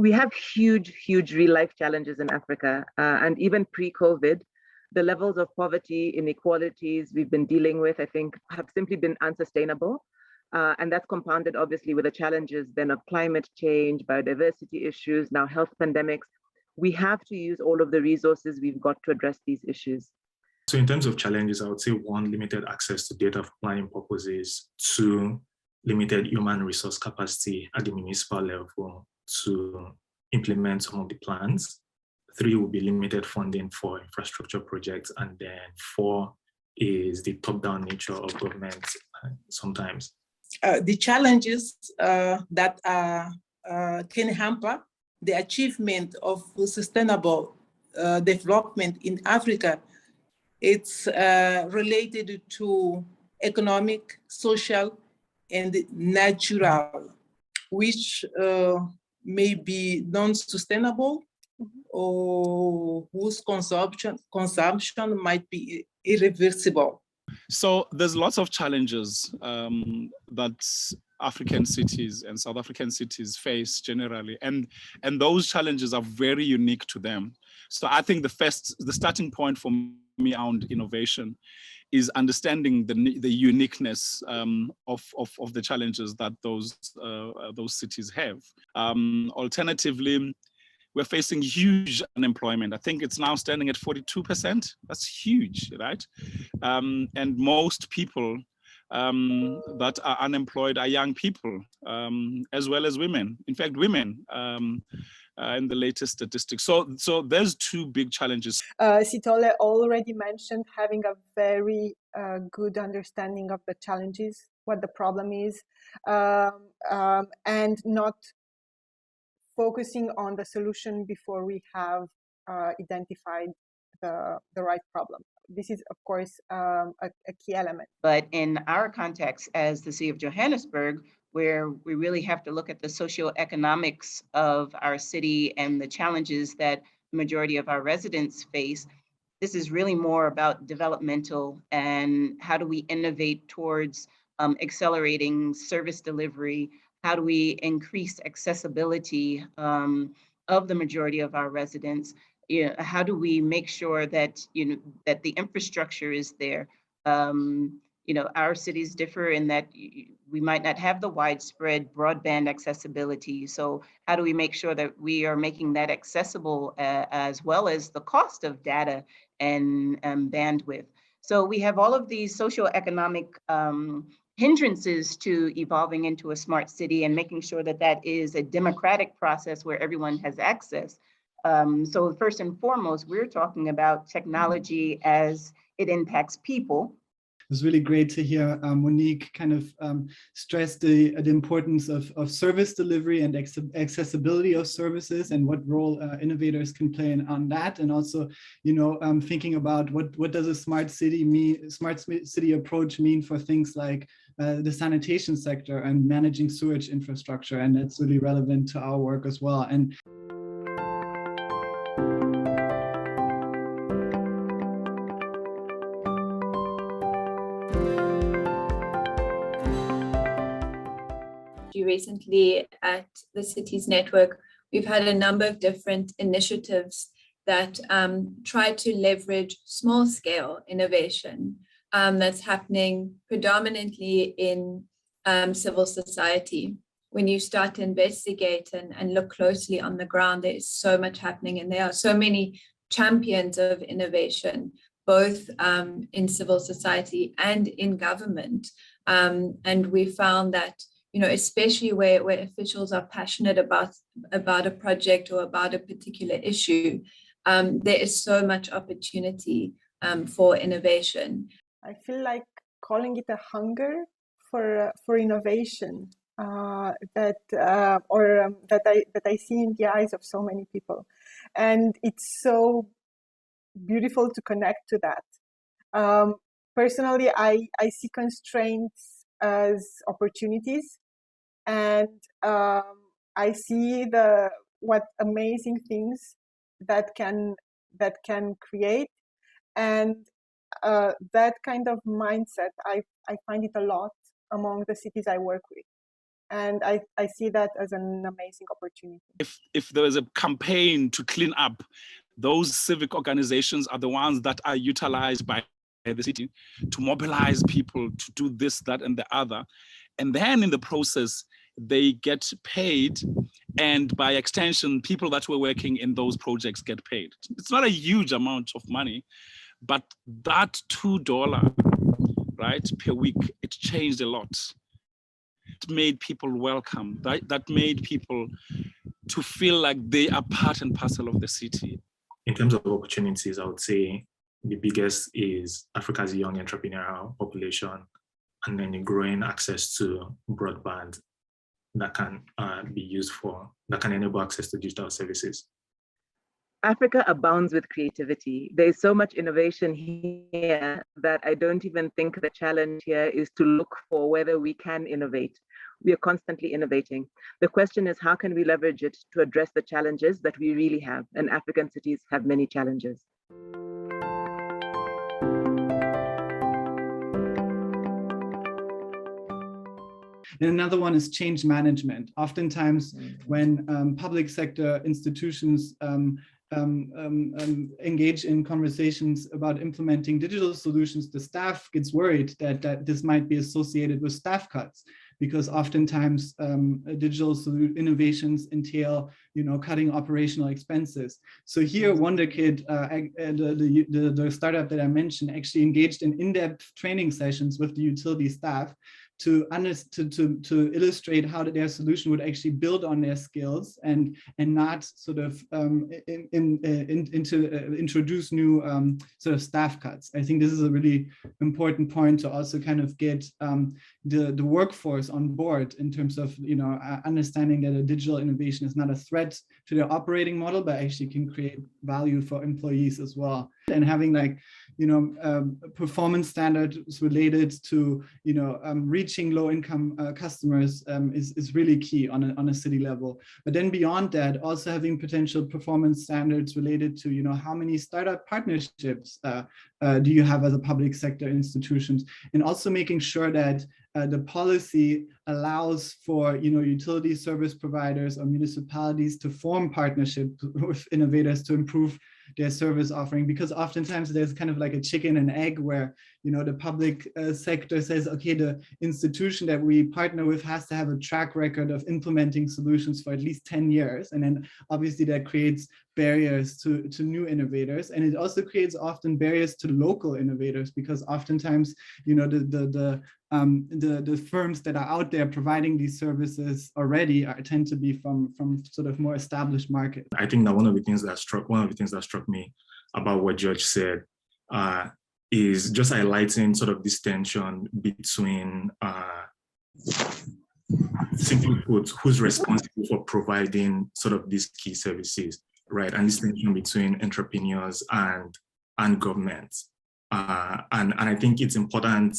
We have huge real life challenges in Africa. And even pre-COVID, the levels of poverty, inequalities we've been dealing with, I think, have simply been unsustainable. And that's compounded, obviously, with the challenges then of climate change, biodiversity issues, now health pandemics. We have to use all of the resources we've got to address these issues. So in terms of challenges, I would say one, limited access to data for planning purposes. Two, limited human resource capacity at the municipal level to implement some of the plans. Three will be limited funding for infrastructure projects. And then four is the top-down nature of government sometimes. The challenges that can hamper the achievement of sustainable development in Africa, it's related to economic, social, and natural, which may be non-sustainable or whose consumption might be irreversible. So there's lots of challenges that African cities and South African cities face generally, and those challenges are very unique to them. So I think the starting point for me around innovation is understanding the uniqueness of the challenges that those cities have. Alternatively, we're facing huge unemployment. I think it's now standing at 42%. That's huge, right? And most people that are unemployed are young people, as well as women. In fact, women in the latest statistics. So there's two big challenges. Sithole already mentioned having a very good understanding of the challenges, what the problem is, and not focusing on the solution before we have identified the right problem. This is, of course, a key element. But in our context as the City of Johannesburg, where we really have to look at the socioeconomics of our city and the challenges that the majority of our residents face, this is really more about developmental and how do we innovate towards accelerating service delivery. How do we increase accessibility of the majority of our residents? How do we make sure that that the infrastructure is there? Our cities differ in that we might not have the widespread broadband accessibility. So how do we make sure that we are making that accessible as well as the cost of data and bandwidth? So we have all of these socioeconomic hindrances to evolving into a smart city and making sure that that is a democratic process where everyone has access. So first and foremost, we're talking about technology as it impacts people. It was really great to hear Monique kind of stress the importance of service delivery and accessibility of services and what role innovators can play on that. And also, thinking about what does a smart city approach mean for things like the sanitation sector and managing sewage infrastructure. And that's really relevant to our work as well. And recently at the Cities Network, we've had a number of different initiatives that try to leverage small-scale innovation that's happening predominantly in civil society. When you start to investigate and look closely on the ground, there is so much happening, and there are so many champions of innovation, both in civil society and in government. And we found that especially where officials are passionate about a project or about a particular issue, there is so much opportunity for innovation. I feel like calling it a hunger for innovation that I see in the eyes of so many people, and it's so beautiful to connect to that. Personally, I see constraints as opportunities. And I see what amazing things that can create, and that kind of mindset I find it a lot among the cities I work with. And I see that as an amazing opportunity. If there is a campaign to clean up, those civic organizations are the ones that are utilized by the city to mobilize people to do this, that, and the other. And then in the process, they get paid. And by extension, people that were working in those projects get paid. It's not a huge amount of money, but that $2, right, per week, it changed a lot. It made people welcome, right? That made people to feel like they are part and parcel of the city. In terms of opportunities, I would say the biggest is Africa's young entrepreneurial population, and then the growing access to broadband that can be used that can enable access to digital services. Africa abounds with creativity. There's so much innovation here that I don't even think the challenge here is to look for whether we can innovate. We are constantly innovating. The question is, how can we leverage it to address the challenges that we really have? And African cities have many challenges. And another one is change management. Oftentimes when public sector institutions engage in conversations about implementing digital solutions, the staff gets worried that this might be associated with staff cuts, because oftentimes digital innovations entail, cutting operational expenses. So here, WonderKid, the startup that I mentioned, actually engaged in in-depth training sessions with the utility staff to illustrate how their solution would actually build on their skills and not sort of introduce new sort of staff cuts. I think this is a really important point to also kind of get the workforce on board in terms of understanding that a digital innovation is not a threat to their operating model, but actually can create value for employees as well. And having performance standards related to reaching low-income customers is really key on a city level. But then beyond that, also having potential performance standards related to how many startup partnerships do you have as a public sector institutions, and also making sure that the policy allows for utility service providers or municipalities to form partnerships with innovators to improve their service offering, because oftentimes there's kind of like a chicken and egg where the public sector says, okay, the institution that we partner with has to have a track record of implementing solutions for at least 10 years, and then obviously that creates barriers to new innovators, and it also creates often barriers to local innovators, because oftentimes the firms that are out there providing these services already tend to be from sort of more established markets. I think that one of the things that struck me about what George said is just highlighting sort of this tension between, simply put, who's responsible for providing sort of these key services, right? And this tension between entrepreneurs and governments. And I think it's important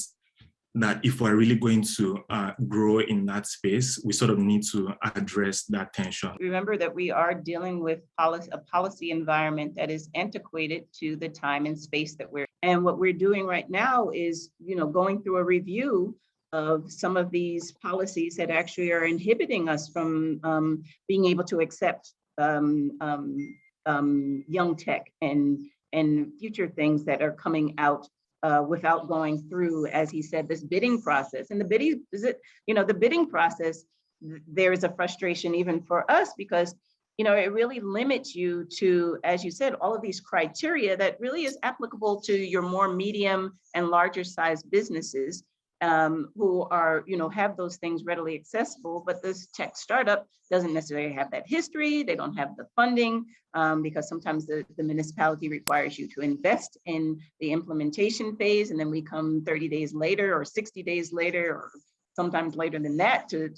that if we're really going to grow in that space, we sort of need to address that tension. Remember that we are dealing with a policy environment that is antiquated to the time and space that we're in. And what we're doing right now is, going through a review of some of these policies that actually are inhibiting us from being able to accept young tech and future things that are coming out without going through, as he said, this bidding process. And the bidding process, there is a frustration even for us, because it really limits you to, as you said, all of these criteria that really is applicable to your more medium and larger size businesses who are, have those things readily accessible. But this tech startup doesn't necessarily have that history. They don't have the funding because sometimes the municipality requires you to invest in the implementation phase. And then we come 30 days later or 60 days later, or sometimes later than that to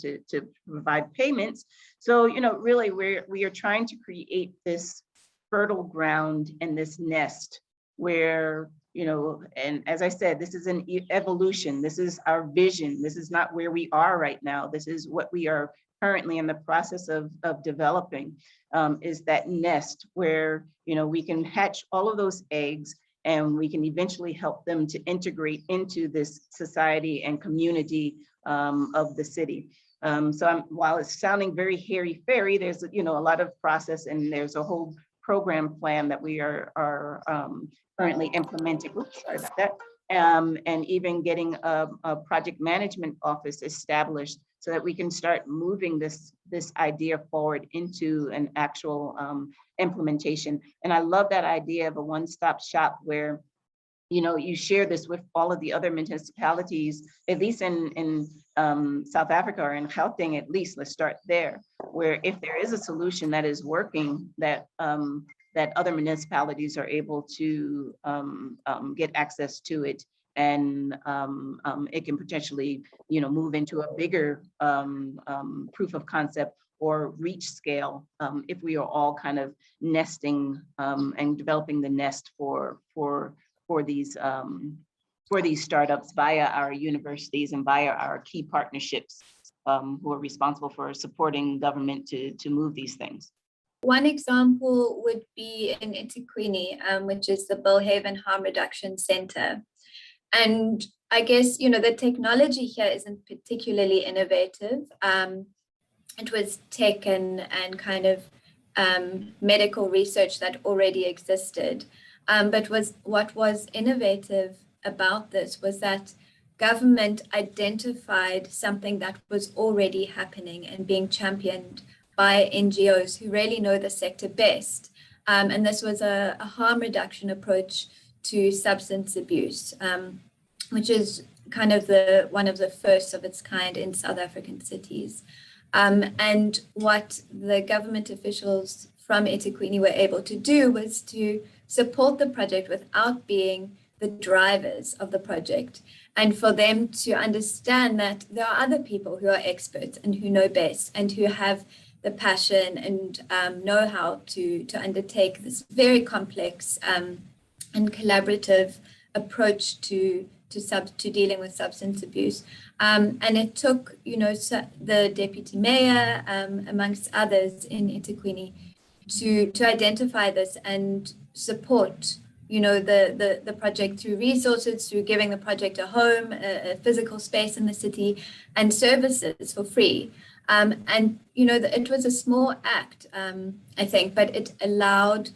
provide payments. So, really we are trying to create this fertile ground and this nest where, and as I said, this is an evolution. This is our vision. This is not where we are right now. This is what we are currently in the process of developing, is that nest where, we can hatch all of those eggs and we can eventually help them to integrate into this society and community of the city. While it's sounding very hairy-fairy, there's a lot of process, and there's a whole program plan that we are currently implementing. Oops, sorry about that. And even getting a project management office established so that we can start moving this idea forward into an actual implementation. And I love that idea of a one-stop shop where you share this with all of the other municipalities, at least in South Africa or in Gauteng, at least. Let's start there, where if there is a solution that is working, that other municipalities are able to get access to it, and it can potentially, move into a bigger proof of concept or reach scale if we are all kind of nesting and developing the nest for these startups via our universities and via our key partnerships who are responsible for supporting government to move these things. One example would be in eThekwini, which is the Billhaven Harm Reduction Center. And I guess, the technology here isn't particularly innovative. It was tech and kind of medical research that already existed. But what was innovative about this was that government identified something that was already happening and being championed by NGOs who really know the sector best. And this was a harm reduction approach to substance abuse, which is kind of one of the first of its kind in South African cities. And what the government officials from eThekwini were able to do was to support the project without being the drivers of the project, and for them to understand that there are other people who are experts and who know best and who have the passion and know-how to undertake this very complex and collaborative approach to dealing with substance abuse. And it took, the deputy mayor, amongst others in eThekwini, to identify this and support, the project through resources, through giving the project a home, a physical space in the city, and services for free. And it was a small act, I think, but it allowed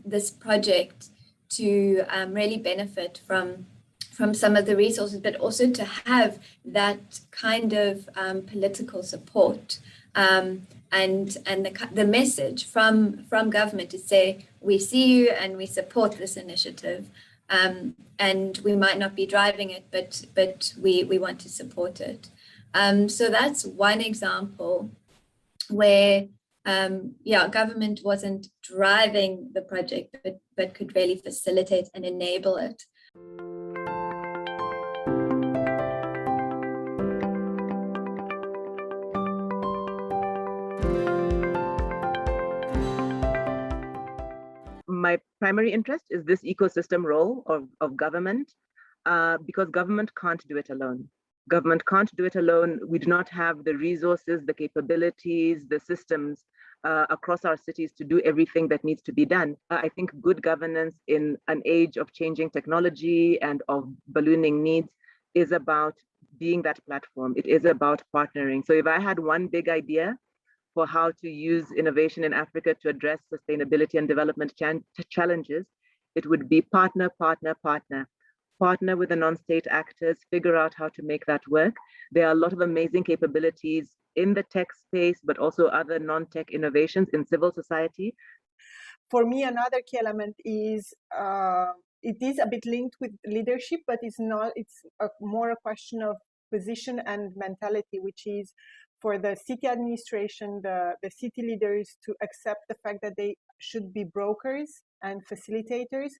this project to really benefit from some of the resources, but also to have that kind of political support and the message from government to say, we see you and we support this initiative, and we might not be driving it, but we want to support it. So that's one example where government wasn't driving the project, but could really facilitate and enable it. My primary interest is this ecosystem role of government, because government can't do it alone. Government can't do it alone. We do not have the resources, the capabilities, the systems across our cities to do everything that needs to be done. I think good governance in an age of changing technology and of ballooning needs is about being that platform. It is about partnering. So if I had one big idea for how to use innovation in Africa to address sustainability and development challenges, it would be partner, partner, partner. Partner with the non-state actors, figure out how to make that work. There are a lot of amazing capabilities in the tech space, but also other non-tech innovations in civil society. For me, another key element is it is a bit linked with leadership, but it's not. It's more a question of position and mentality, which is for the city administration, the city leaders to accept the fact that they should be brokers and facilitators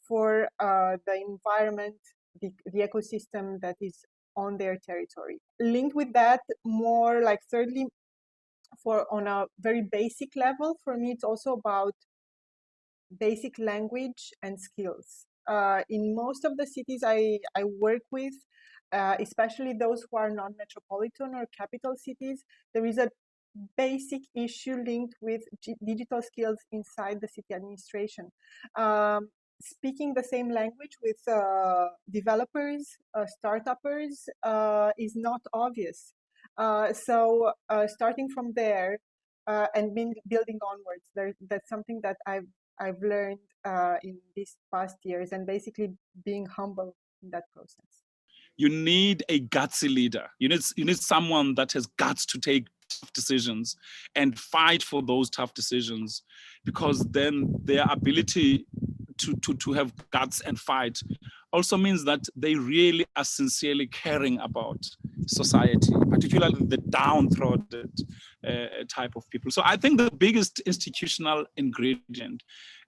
for the environment, the ecosystem that is on their territory. Linked with that, more like thirdly, on a very basic level, for me, it's also about basic language and skills. In most of the cities I work with, especially those who are non-metropolitan or capital cities, there is a basic issue linked with digital skills inside the city administration. Speaking the same language with developers, startuppers is not obvious. So starting from there and building onwards, that's something that I've learned in these past years, and basically being humble in that process. You need a gutsy leader. You need someone that has guts to take tough decisions and fight for those tough decisions, because then their ability to have guts and fight also means that they really are sincerely caring about society, particularly the downtrodden type of people. So I think the biggest institutional ingredient,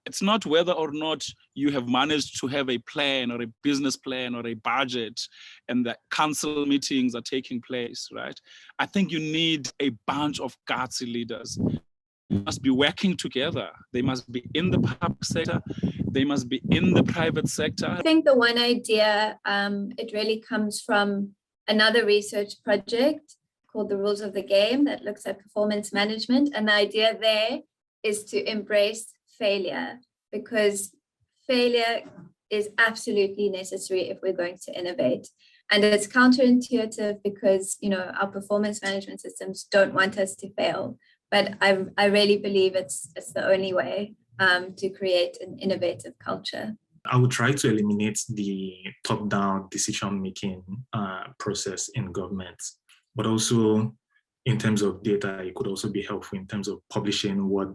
it's not whether or not you have managed to have a plan or a business plan or a budget and the council meetings are taking place, right? I think you need a bunch of gutsy leaders. They must be working together. They must be in the public sector. They must be in the private sector. I think the one idea, it really comes from another research project called The Rules of the Game that looks at performance management. And the idea there is to embrace failure, because failure is absolutely necessary if we're going to innovate. And it's counterintuitive because, you know, our performance management systems don't want us to fail. But I really believe it's the only way to create an innovative culture. I would try to eliminate the top-down decision-making process in government, but also in terms of data, it could also be helpful in terms of publishing what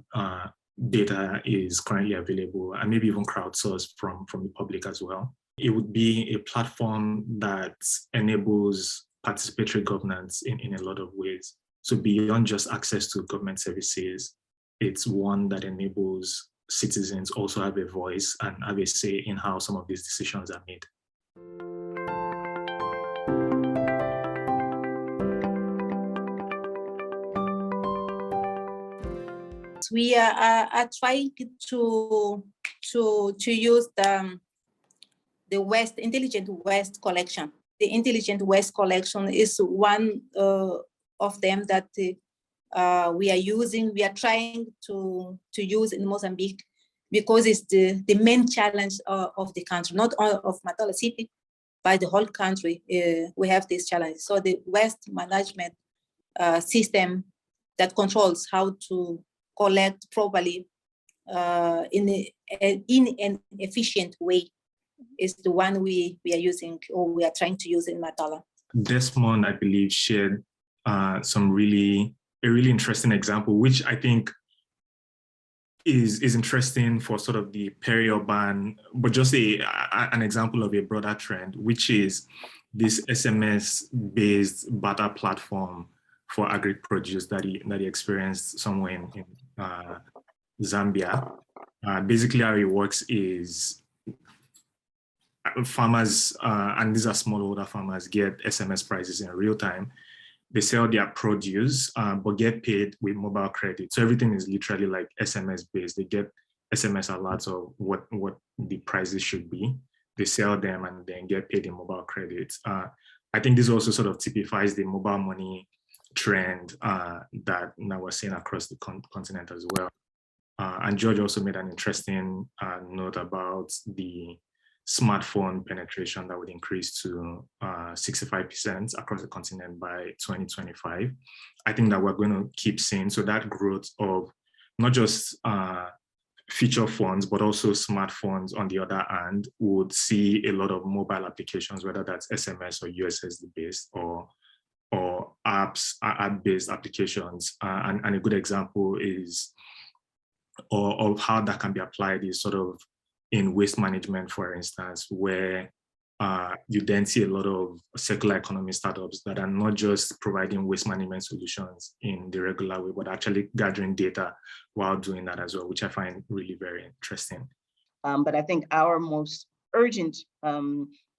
data is currently available, and maybe even crowdsourced from the public as well. It would be a platform that enables participatory governance in a lot of ways. So beyond just access to government services, it's one that enables citizens also have a voice and have a say in how some of these decisions are made. We are trying to use the Intelligent Waste collection. The Intelligent Waste collection is one of them that we are using. We are trying to use in Mozambique because it's the main challenge of the country, not only of Matola City, but the whole country. We have this challenge. So the waste management system that controls how to collect properly in an efficient way is the one we are using, or we are trying to use in Matola. Desmond, I believe, shared a really interesting example, which I think is interesting for sort of the peri-urban, but just an example of a broader trend, which is this SMS-based barter platform for agri-produce that he experienced somewhere in Zambia. Basically, how it works is farmers, and these are smallholder farmers, get SMS prices in real time. They sell their produce, but get paid with mobile credit. So everything is literally like SMS based. They get SMS alerts of what the prices should be. They sell them and then get paid in mobile credits. I think this also sort of typifies the mobile money trend that now we're seeing across the continent as well. And George also made an interesting note about the smartphone penetration that would increase to 65% across the continent by 2025. I think that we're going to keep seeing, so that growth of not just feature phones, but also smartphones on the other hand, would see a lot of mobile applications, whether that's SMS or USSD based or apps, app-based applications. And a good example is, or of how that can be applied is sort of in waste management, for instance, where you then see a lot of circular economy startups that are not just providing waste management solutions in the regular way, but actually gathering data while doing that as well, which I find really very interesting. But I think our most urgent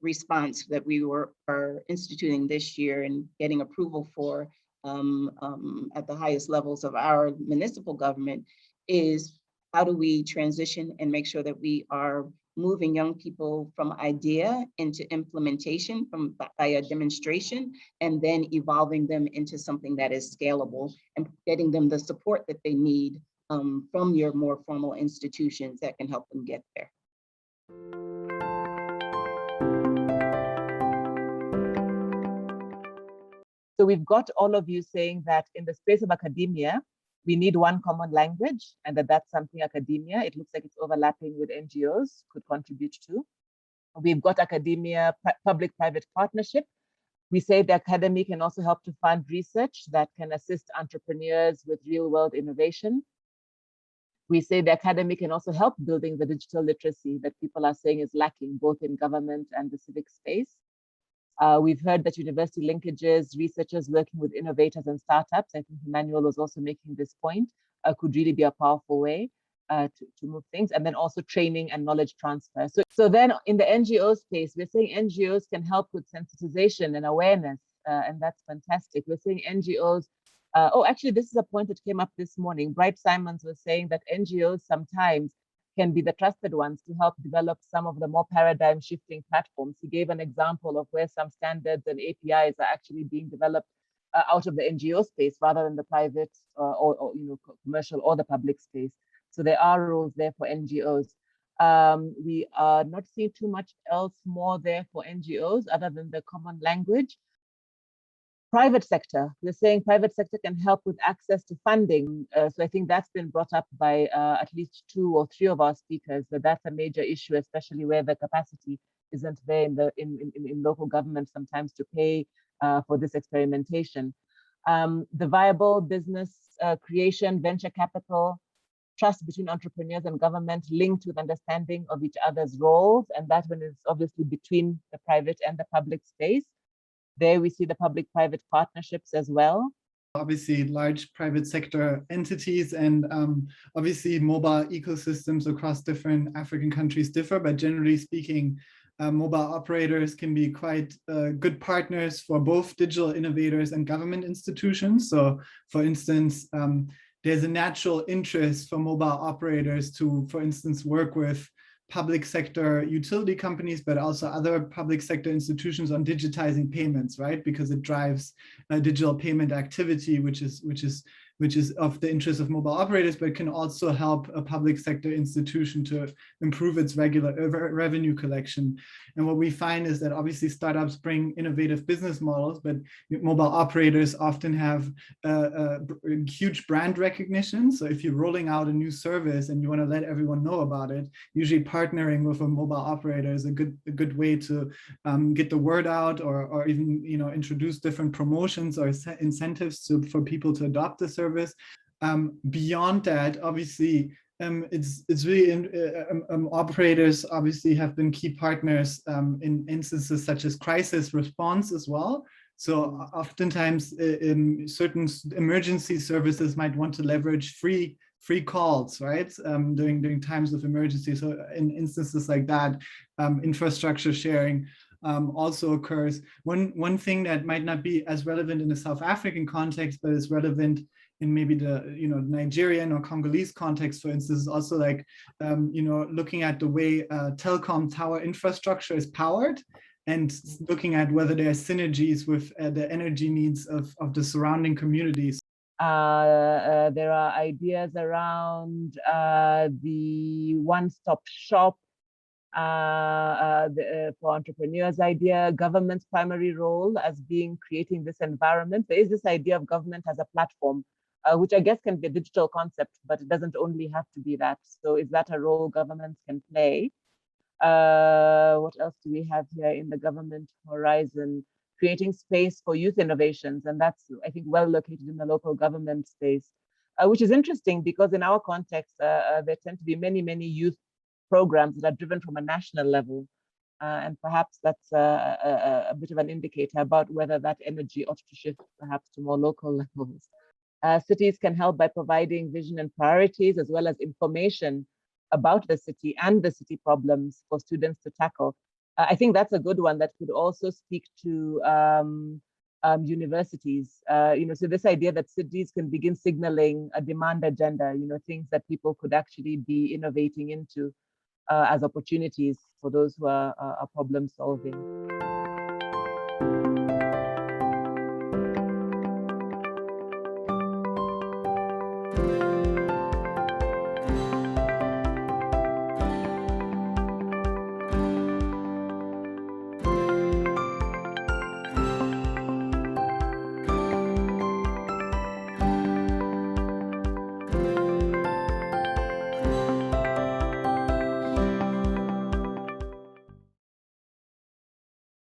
response that we are instituting this year and getting approval for at the highest levels of our municipal government is, how do we transition and make sure that we are moving young people from idea into implementation via demonstration, and then evolving them into something that is scalable and getting them the support that they need from your more formal institutions that can help them get there. So we've got all of you saying that in the space of academia, we need one common language, and that's something academia, it looks like it's overlapping with NGOs, could contribute to. We've got academia, public-private partnership. We say the academy can also help to fund research that can assist entrepreneurs with real-world innovation. We say the academy can also help building the digital literacy that people are saying is lacking, both in government and the civic space. We've heard that university linkages, researchers working with innovators and startups, I think Emmanuel was also making this point, could really be a powerful way to move things, and then also training and knowledge transfer. So then in the NGO space, we're saying NGOs can help with sensitization and awareness, and that's fantastic. We're saying NGOs, oh, actually, this is a point that came up this morning. Bright Simons was saying that NGOs sometimes can be the trusted ones to help develop some of the more paradigm shifting platforms. He gave an example of where some standards and APIs are actually being developed out of the NGO space rather than the private or commercial or the public space. So there are roles there for NGOs. We are not seeing too much else more there for NGOs other than the common language. Private sector, we're saying private sector can help with access to funding. So I think that's been brought up by at least 2 or 3 of our speakers, that that's a major issue, especially where the capacity isn't there in local government sometimes to pay for this experimentation. The viable business creation, venture capital, trust between entrepreneurs and government linked with understanding of each other's roles. And that one is obviously between the private and the public space. There we see the public-private partnerships as well. Obviously, large private sector entities and obviously mobile ecosystems across different African countries differ, but generally speaking, mobile operators can be quite good partners for both digital innovators and government institutions. So for instance, there's a natural interest for mobile operators to, for instance, work with public sector utility companies, but also other public sector institutions on digitizing payments, right? Because it drives digital payment activity, which is of the interest of mobile operators, but can also help a public sector institution to improve its regular revenue collection. And what we find is that obviously startups bring innovative business models, but mobile operators often have huge brand recognition. So if you're rolling out a new service and you want to let everyone know about it, usually partnering with a mobile operator is a good way to get the word out, or even introduce different promotions or incentives for people to adopt the service. Beyond that, obviously, it's really operators obviously have been key partners in instances such as crisis response as well. So oftentimes certain emergency services might want to leverage free calls, right? During times of emergency. So in instances like that, infrastructure sharing also occurs. One thing that might not be as relevant in the South African context, but is relevant in maybe the Nigerian or Congolese context, for instance, is also like looking at the way telecom tower infrastructure is powered, and looking at whether there are synergies with the energy needs of the surrounding communities. There are ideas around the one-stop shop for entrepreneurs idea, government's primary role as being creating this environment. There is this idea of government as a platform, which I guess can be a digital concept, but it doesn't only have to be that. So is that a role governments can play? What else do we have here in the government horizon? Creating space for youth innovations, and that's, I think, well located in the local government space, which is interesting because in our context, there tend to be many youth programs that are driven from a national level, and perhaps that's a bit of an indicator about whether that energy ought to shift perhaps to more local levels. Cities can help by providing vision and priorities, as well as information about the city and the city problems for students to tackle. I think that's a good one that could also speak to universities. So this idea that cities can begin signaling a demand agenda, things that people could actually be innovating into as opportunities for those who are problem solving.